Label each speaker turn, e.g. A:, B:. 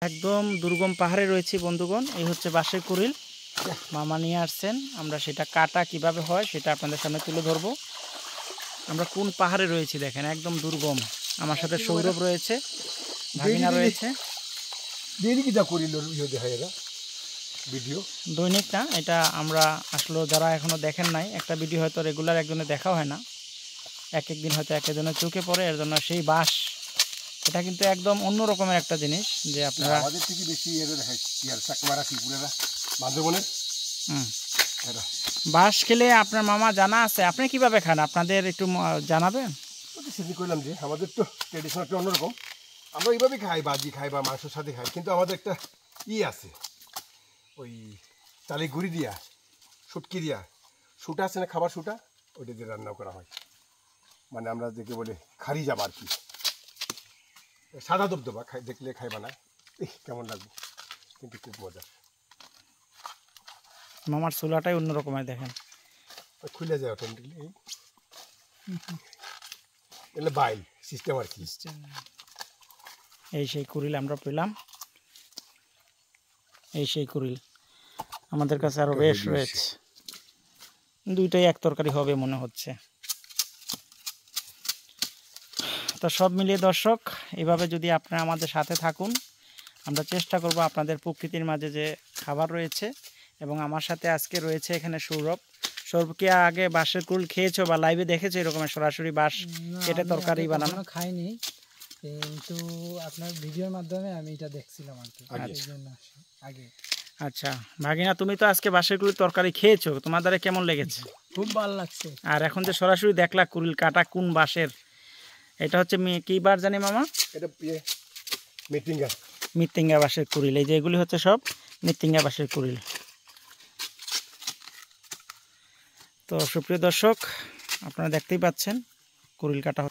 A: একদম দুর্গম পাহাড়ে রয়েছি বন্ধুগণ। এই হচ্ছে বাঁশের কুড়িল, মামা নিয়ে আসছেন। আমরা সেটা কাটা কিভাবে হয় সেটা আপনাদের সামনে তুলে ধরবো। আমরা কোন পাহাড়ে রয়েছি দেখেন, একদম দুর্গম। আমার সাথে সৌরভ রয়েছে, ভাগিনা রয়েছে।
B: ভিডিও
A: দৈনিক না, এটা আমরা আসলে যারা এখনো দেখেন নাই, একটা ভিডিও হয়তো রেগুলার একজনে দেখা হয় না, এক একদিন হয়তো এক একজনের চোখে পড়ে। এর জন্য সেই বাঁশ, এটা কিন্তু একদম অন্য রকমের একটা জিনিস যে আপনারা
B: আমাদের থেকে বেশি চাকমারা ত্রিপুরারা বান্ধবনের
A: বাঁশ খেলে আপনার মামা জানা আছে। আপনি কিভাবে খান আপনাদের একটু জানাবেন?
B: সেদিন করলাম যে আমাদের তো ট্রেডিশনালটা অন্যরকম। আমরা এইভাবে খাই, বাজি খাই বা মাংসের সাথে খাই, কিন্তু আমাদের একটা আছে, ওই চালের গুঁড়ি দিয়া, শুটকি দিয়া, শুটা আছে না, খাবার শুটা, ওইটা দিয়ে রান্না করা হয়। মানে আমরা যেকে বলে খারি যাবা আর কি, সাদা দবদবা খাই, দেখলে খাইবা না কেমন লাগবে, কিন্তু খুব মজা।
A: মামার চুলাটাই অন্যরকমের দেখেন,
B: খুলে যায় অটোমেটিকলি। এলে বাইল সিস্টেম আর কি।
A: এই সেই কুড়িল আমরা পেলাম, এই সেই কুড়িল আমাদের কাছে আরো বেশ রয়েছে। দুইটাই এক তরকারি হবে মনে হচ্ছে। তো সব মিলিয়ে দর্শক, এভাবে যদি আপনারা আমাদের সাথে থাকুন, আমরা চেষ্টা করব আপনাদের প্রকৃতির মাঝে যে খাবার রয়েছে। এবং আমার সাথে আজকে রয়েছে এখানে সৌরভ। সৌরভ কি আগে বাঁশের কুড়িল খেয়েছো বা লাইভে দেখেছো এরকম সরাসরি বাঁশ কেটে তরকারি বানানো?
C: খাইনি, কিন্তু আপনার ভিডিওর মাধ্যমে আমি এটা দেখছিলাম আর কি, আগে।
A: আচ্ছা ভাগিনা, তুমি তো আজকে বাঁশের কুড়িল তরকারি খেয়েছো, তোমার দ্বারা কেমন লেগেছে?
C: খুব ভালো লাগছে।
A: আর এখন যে সরাসরি দেখলা কুড়িল কাটা কোন বাঁশের, এটা হচ্ছে কি বার জানি মামা?
B: এটা মৃত্তিঙ্গা,
A: মৃত্তিঙ্গা বাঁশের কুড়িল। এই যে এগুলি হচ্ছে সব মৃত্তিঙ্গা বাঁশের কুড়িল। তো সুপ্রিয় দর্শক, আপনারা দেখতেই পাচ্ছেন কুড়িল কাটা